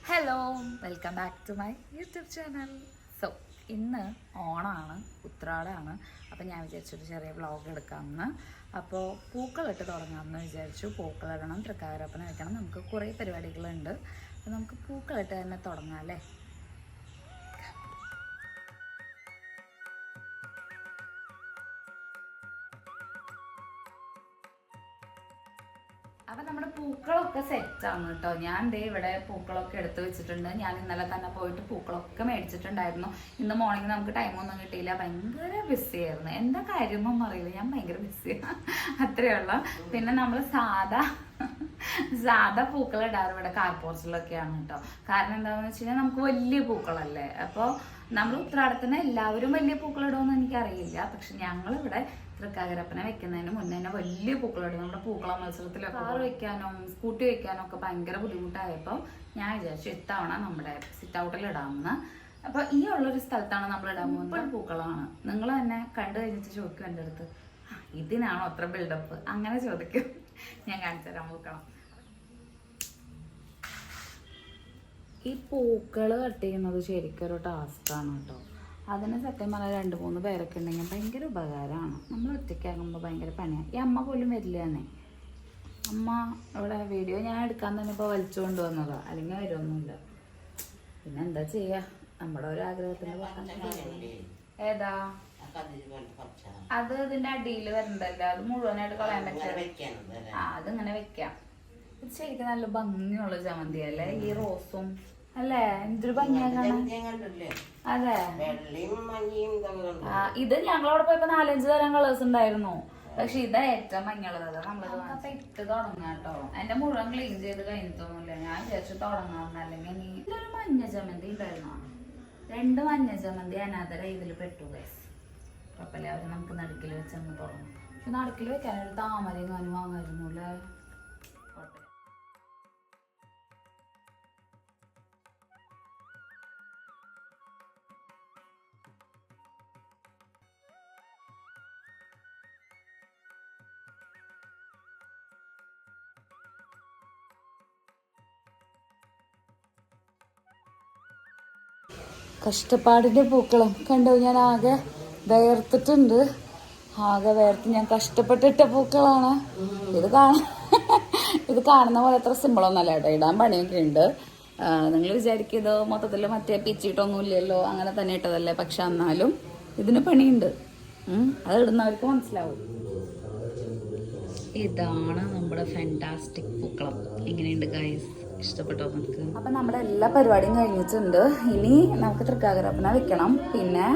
Hello, welcome back to my YouTube channel. So ഇന്ന് ഓണമാണ്, ഉത്രാടമാണ്. അപ്പോൾ ഞാൻ വിചാരിച്ചൊരു ചെറിയ വ്ളോഗ് എടുക്കാമെന്ന്. അപ്പോൾ പൂക്കളിട്ട് തുടങ്ങാമെന്ന് വിചാരിച്ചു. പൂക്കളിടണം, തൃക്കാക്കരപ്പന വെക്കണം, നമുക്ക് കുറേ പരിപാടികളുണ്ട്. അപ്പോൾ നമുക്ക് പൂക്കളിട്ട് തന്നെ തുടങ്ങാം അല്ലേ? അപ്പം നമ്മുടെ പൂക്കളൊക്കെ സെറ്റാണ് കേട്ടോ. ഞാൻ ദേ ഇവിടെ പൂക്കളൊക്കെ എടുത്ത് വെച്ചിട്ടുണ്ട്. ഞാൻ ഇന്നലെ തന്നെ പോയിട്ട് പൂക്കളൊക്കെ മേടിച്ചിട്ടുണ്ടായിരുന്നു. ഇന്ന് മോർണിംഗ് നമുക്ക് ടൈമൊന്നും കിട്ടിയില്ല, ഭയങ്കര ബിസി ആയിരുന്നു. എന്താ കാര്യമൊന്നും അറിയില്ല, ഞാൻ ഭയങ്കര ബിസിയാണ്, അത്രയുള്ള. പിന്നെ നമ്മൾ സാധാ പൂക്കൾ ഇടാറ് ഇവിടെ കാർപോർച്ചിലൊക്കെയാണ് കേട്ടോ. കാരണം എന്താണെന്ന് വെച്ച് കഴിഞ്ഞാൽ നമുക്ക് വലിയ പൂക്കളല്ലേ. അപ്പോൾ നമ്മൾ ഉത്രാടത്തിന് എല്ലാവരും വലിയ പൂക്കളിടുമെന്ന് എനിക്കറിയില്ല. പക്ഷെ ഞങ്ങളിവിടെ തൃക്കാക്കരപ്പന വെക്കുന്നതിന് മുന്നേ തന്നെ വലിയ പൂക്കളിടും. നമ്മുടെ പൂക്കള മത്സരത്തിലൊക്കെ കാർ വെക്കാനും സ്കൂട്ടി വെക്കാനും ഒക്കെ ഭയങ്കര ബുദ്ധിമുട്ടായപ്പോൾ ഞാൻ വിചാരിച്ചു ഇത്തവണ നമ്മുടെ സിറ്റ് ഔട്ടിൽ ഇടാമെന്ന്. അപ്പോൾ ഈ ഉള്ളൊരു സ്ഥലത്താണ് നമ്മൾ ഇടാൻ പോകുന്നത്. പൂക്കളാണ്. നിങ്ങൾ തന്നെ കണ്ടു കഴിഞ്ഞിട്ട് ചോദിക്കും എൻ്റെ അടുത്ത്, ഇതിനാണോ അത്ര ബിൽഡപ്പ്? അങ്ങനെ ചോദിക്കും. ഞാൻ കാണിച്ചു തരാം പൂക്കളം. ഈ പൂക്കൾ കട്ട് ചെയ്യുന്നത് ശരിക്കും ഒരു ടാസ്ക്കാണ് കേട്ടോ. അതിന് സത്യം പറഞ്ഞാൽ 2-3 പേരൊക്കെ ഉണ്ടെങ്കിൽ ഭയങ്കര ഉപകാരമാണ്. നമ്മൾ ഒറ്റയ്ക്കാകുമ്പോൾ ഭയങ്കര പണിയാണ്. ഈ അമ്മ പോലും വരില്ല തന്നെ. അമ്മ ഇവിടെ വീഡിയോ ഞാൻ എടുക്കാൻ തന്നെ ഇപ്പോൾ വലിച്ചു കൊണ്ടുവന്നതാണ്, അല്ലെങ്കിൽ വരുമൊന്നുമില്ല. പിന്നെ എന്താ ചെയ്യുക, നമ്മുടെ ഒരു ആഗ്രഹത്തിന്. ഏതാ അത്? ഇതിന്റെ അടിയിൽ വരണ്ടല്ലോ, അത് മുഴുവനായിട്ട് കളയാൻ പറ്റില്ല. അതിങ്ങനെ വെക്കാം. ഇത് ശരിക്കും നല്ല ഭംഗിയുള്ള ജമന്തി അല്ലേ, ഈ റോസും അല്ലേ? എന്തൊരു ഭംഗിയാണ്. അതെ, ഇത് ഞങ്ങളവിടെ പോയപ്പോ 4-5 തരം കളേഴ്സ് ഉണ്ടായിരുന്നു. പക്ഷെ ഇതാ ഏറ്റവും ഭംഗിയുള്ളത്. നമ്മളത് ഇട്ട് തുടങ്ങാം കേട്ടോ. എന്റെ മുഴുവൻ ക്ലീൻ ചെയ്ത് കഴിഞ്ഞിട്ടൊന്നുമില്ല. ഞാൻ വിചാരിച്ചു തുടങ്ങാമെന്ന്. അല്ലെങ്കിൽ ഇതൊരു മഞ്ഞ ജമന്തി ഉണ്ടായിരുന്നു, 2 മഞ്ഞ ജമന്തി അനാഥര ഇതിൽ പെട്ടു. കുഴപ്പമില്ല, അവർ നമുക്ക് നടുക്കിൽ വെച്ചങ്ങ് തുടങ്ങും. പക്ഷെ നടുക്കിൽ വെക്കാനൊരു താമരയും കാനും വാങ്ങായിരുന്നു അല്ലേ. കുഴപ്പമില്ല. കഷ്ടപ്പാടിൻ്റെ പൂക്കളം കണ്ടോ. ഞാൻ ആകെ വേർത്തിട്ടുണ്ട്, ഞാൻ കഷ്ടപ്പെട്ടിട്ട പൂക്കളാണ്. ഇത് കാണുന്ന പോലെ അത്ര സിമ്പിളൊന്നുമല്ല കേട്ടോ, ഇടാൻ പണിയൊക്കെ ഉണ്ട്. നിങ്ങൾ വിചാരിക്കും ഇത് മൊത്തത്തിൽ മറ്റേ പിച്ചിട്ടൊന്നും ഇല്ലല്ലോ, അങ്ങനെ തന്നെ ഇട്ടതല്ലേ. പക്ഷെ എന്നാലും ഇതിന് പണിയുണ്ട്, അത് ഇടുന്നവർക്ക് മനസ്സിലാവും. ഇതാണ് നമ്മുടെ ഫാന്റാസ്റ്റിക് പൂക്കളം. എങ്ങനെയുണ്ട് ഗൈസ്, ഇഷ്ടപ്പെട്ടോ നമുക്ക്? അപ്പം നമ്മുടെ എല്ലാ പരിപാടിയും കഴിഞ്ഞിട്ടുണ്ട്. ഇനി നമുക്ക് തൃക്കാക്കരപ്പന വെക്കണം, പിന്നെ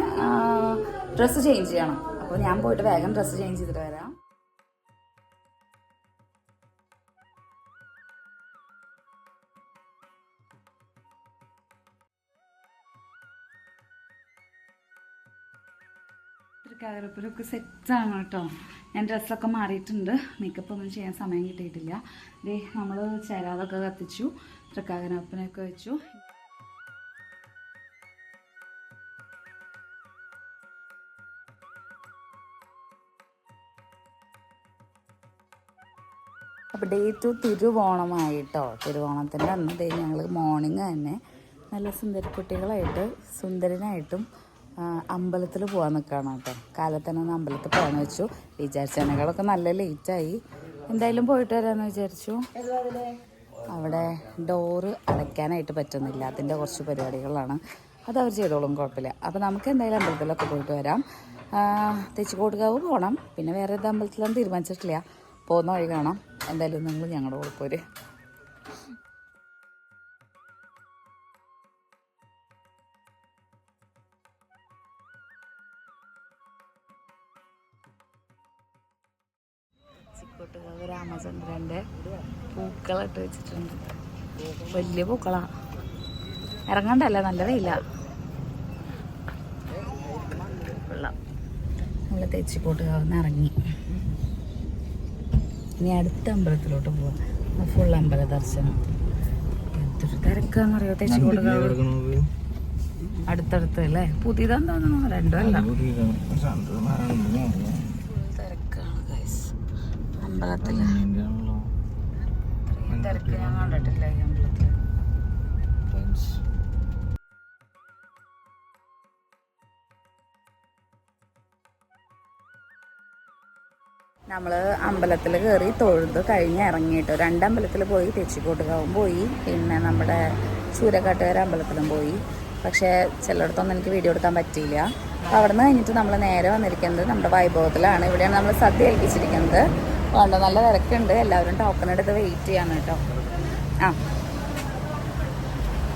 ഡ്രസ്സ് ചേഞ്ച് ചെയ്യണം. അപ്പോൾ ഞാൻ പോയിട്ട് വേഗം ഡ്രസ്സ് ചേഞ്ച് ചെയ്തിട്ട് വരാം. തൃക്കാക്കരപ്പനൊക്കെ സെറ്റാണ് കേട്ടോ. ഞാൻ ഡ്രസ്സൊക്കെ മാറിയിട്ടുണ്ട്, മേക്കപ്പ് ഒന്നും ചെയ്യാൻ സമയം കിട്ടിയിട്ടില്ല. ദേ നമ്മൾ ചേരാതൊക്കെ കത്തിച്ചു, തൃക്കാക്കരപ്പനൊക്കെ വെച്ചു. അപ്പോൾ ഡേ 2 തിരുവോണമായിട്ടോ. തിരുവോണത്തിൻ്റെ അന്ന് ഡേ ഞങ്ങൾ മോർണിംഗ് തന്നെ നല്ല സുന്ദരിക്കുട്ടികളായിട്ട് സുന്ദരനായിട്ടും അമ്പലത്തിൽ പോകാൻ നിൽക്കുകയാണ് കേട്ടോ. കാലത്ത് തന്നെ ഒന്ന് അമ്പലത്തിൽ പോകാമെന്ന് വെച്ചു. വിചാരിച്ചതിനേക്കാളൊക്കെ നല്ല ലേറ്റായി. എന്തായാലും പോയിട്ട് വരാമെന്ന് വിചാരിച്ചു. അവിടെ ഡോറ് അടയ്ക്കാനായിട്ട് പറ്റുന്നില്ല, അതിൻ്റെ കുറച്ച് പരിപാടികളാണ്. അതവർ ചെയ്തോളും, കുഴപ്പമില്ല. അപ്പോൾ നമുക്ക് എന്തായാലും അമ്പലത്തിലൊക്കെ പോയിട്ട് വരാം. തെച്ചിക്കോട്ടുകാവ് പോകണം, പിന്നെ വേറെ ഏത് അമ്പലത്തിലൊന്നും തീരുമാനിച്ചിട്ടില്ല. പോകുന്ന വഴി കാണാം. എന്തായാലും നിങ്ങൾ ഞങ്ങളുടെ കൂടെ പോര്. തെച്ചിക്കോട്ടുകാവ് രാമചന്ദ്രൻ്റെ പൂക്കളിട്ട് വെച്ചിട്ടുണ്ട്. വലിയ പൂക്കളാ. ഇറങ്ങണ്ടല്ലേ, നല്ല വെയില. നമ്മൾ തെച്ചിക്കോട്ടുകാവിന്ന് ഇറങ്ങി ഇനി അടുത്ത അമ്പലത്തിലോട്ട് പോവാം. ഫുൾ അമ്പല ദർശനം. എന്തൊരു തിരക്കാന്നറിയോ തെച്ചിക്കോട്ടുകാവ്. അടുത്തടുത്ത് അല്ലേ, പുതിയതാന്ന് തോന്നുന്നു. 2 അല്ല, തിരക്കാണ് ഗൈസ് അമ്പലത്തില്. തിരക്ക് ഞാൻ കണ്ടിട്ടില്ല ഈ അമ്പലത്തില്. നമ്മൾ അമ്പലത്തിൽ കയറി തൊഴുത് കഴിഞ്ഞ് ഇറങ്ങിയിട്ട് 2 അമ്പലത്തിൽ പോയി, തെച്ചിക്കോട്ടുകാവും പോയി, പിന്നെ നമ്മുടെ ചൂരക്കാട്ടുകാര അമ്പലത്തിലും പോയി. പക്ഷേ ചിലയിടത്തൊന്നും എനിക്ക് വീഡിയോ എടുക്കാൻ പറ്റിയില്ല. അപ്പോൾ അവിടെ നിന്ന് കഴിഞ്ഞിട്ട് നമ്മൾ നേരെ വന്നിരിക്കുന്നത് നമ്മുടെ വൈഭവത്തിലാണ്. ഇവിടെയാണ് നമ്മൾ സദ്യ ഏൽപ്പിച്ചിരിക്കുന്നത്. അതുകൊണ്ട് നല്ല തിരക്കുണ്ട്, എല്ലാവരും ടോക്കൺ എടുത്ത് വെയിറ്റ് ചെയ്യാണ് കേട്ടോ.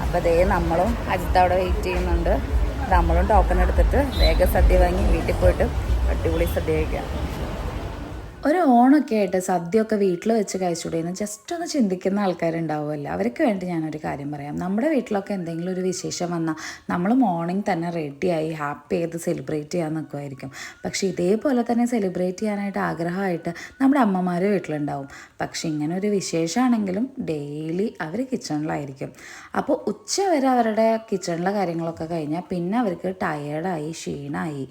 അപ്പോൾ അതേ നമ്മളും അജിത്ത് അവിടെ വെയിറ്റ് ചെയ്യുന്നുണ്ട്. നമ്മളും ടോക്കൺ എടുത്തിട്ട് വേഗം സദ്യ വാങ്ങി വീട്ടിൽ പോയിട്ട് അടിപൊളി സദ്യ കഴിക്കാം. ഒരു ഓണമൊക്കെ ആയിട്ട് സദ്യയൊക്കെ വീട്ടിൽ വെച്ച് കഴിച്ചുകൂടെയെന്ന് ജസ്റ്റ് ഒന്ന് ചിന്തിക്കുന്ന ആൾക്കാരുണ്ടാവുമല്ലോ. അവർക്ക് വേണ്ടി ഞാനൊരു കാര്യം പറയാം. നമ്മുടെ വീട്ടിലൊക്കെ എന്തെങ്കിലും ഒരു വിശേഷം വന്നാൽ നമ്മൾ മോർണിംഗ് തന്നെ റെഡിയായി ഹാപ്പി ചെയ്ത് സെലിബ്രേറ്റ് ചെയ്യാൻ നിൽക്കുമായിരിക്കും. പക്ഷേ ഇതേപോലെ തന്നെ സെലിബ്രേറ്റ് ചെയ്യാനായിട്ട് ആഗ്രഹമായിട്ട് നമ്മുടെ അമ്മമാർ വീട്ടിലുണ്ടാവും. പക്ഷേ ഇങ്ങനെ ഒരു വിശേഷമാണെങ്കിലും ഡെയിലി അവർ കിച്ചണിലായിരിക്കും. അപ്പോൾ ഉച്ച വരെ അവരുടെ കിച്ചണിലെ കാര്യങ്ങളൊക്കെ കഴിഞ്ഞാൽ പിന്നെ അവർക്ക് ടയേർഡായി, ക്ഷീണമായി.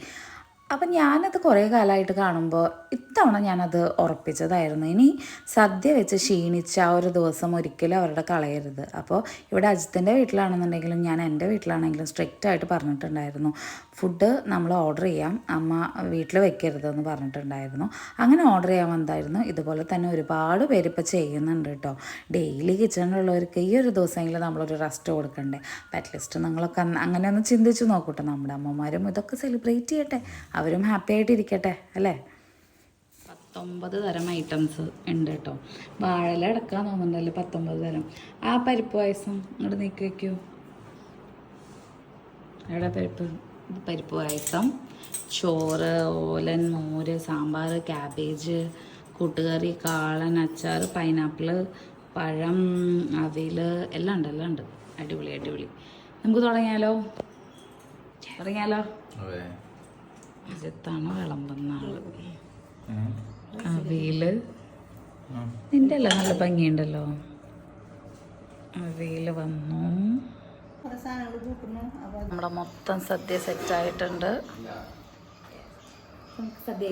അപ്പം ഞാനത് കുറേ കാലമായിട്ട് കാണുമ്പോൾ ഇത്തവണ ഞാനത് ഉറപ്പിച്ചതായിരുന്നു. ഇനി സദ്യ വെച്ച് ക്ഷീണിച്ച ആ ഒരു ദിവസം ഒരിക്കലും അവരുടെ കളയരുത്. അപ്പോൾ ഇവിടെ അജിത്തിൻ്റെ വീട്ടിലാണെന്നുണ്ടെങ്കിലും ഞാൻ എൻ്റെ വീട്ടിലാണെങ്കിലും സ്ട്രിക്റ്റ് ആയിട്ട് പറഞ്ഞിട്ടുണ്ടായിരുന്നു, ഫുഡ് നമ്മൾ ഓർഡർ ചെയ്യാം, അമ്മ വീട്ടിൽ വെക്കരുതെന്ന് പറഞ്ഞിട്ടുണ്ടായിരുന്നു. അങ്ങനെ ഓർഡർ ചെയ്യാൻ വന്നായിരുന്നു. ഇതുപോലെ തന്നെ ഒരുപാട് പേര് ഇപ്പോൾ ചെയ്യുന്നുണ്ട് കേട്ടോ. ഡെയിലി കിച്ചണിലുള്ളവർക്ക് ഈ ഒരു ദിവസമെങ്കിലും നമ്മളൊരു റെസ്റ്റ് കൊടുക്കണ്ടേ. അപ്പോൾ അറ്റ്ലീസ്റ്റ് നിങ്ങളൊക്കെ അങ്ങനെ ഒന്ന് ചിന്തിച്ച് നോക്കൂട്ടെ. നമ്മുടെ അമ്മമാരും ഇതൊക്കെ സെലിബ്രേറ്റ് ചെയ്യട്ടെ, അവരും ഹാപ്പി ആയിട്ടിരിക്കട്ടെ അല്ലേ. 19 തരം ഐറ്റംസ് ഉണ്ട് കേട്ടോ. വാഴയില അടക്കാൻ തോന്നുന്നുണ്ടല്ലോ 19 തരം. ആ പരിപ്പ് പായസം ഇങ്ങോട്ട് നീക്കി വയ്ക്കൂ. എവിടെ പരിപ്പ് പായസം, ചോറ്, ഓലൻ, മോര്, സാമ്പാർ, ക്യാബേജ്, കൂട്ടുകറി, കാളൻ, അച്ചാർ, പൈനാപ്പിൾ, പഴം, അവിയൽ എല്ലാം ഉണ്ട്. അടിപൊളി. നമുക്ക് തുടങ്ങിയാലോ? അജിത്താണ് വിളമ്പുന്ന ആള്. അവിയല് നിന്റെ അല്ല, നല്ല ഭംഗിയുണ്ടല്ലോ. അവിയല് വന്നു. നമ്മുടെ മൊത്തം സദ്യ സെറ്റായിട്ടുണ്ട്. സദ്യ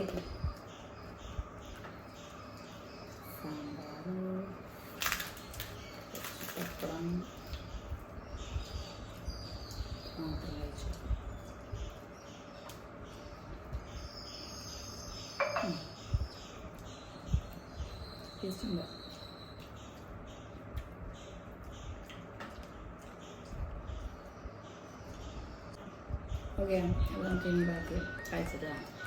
ടേസ്റ്റുണ്ട്. ഓക്കെ, അത് നമുക്ക് ഇനി ബാക്കി കഴിച്ചിട്ട് കാണാം.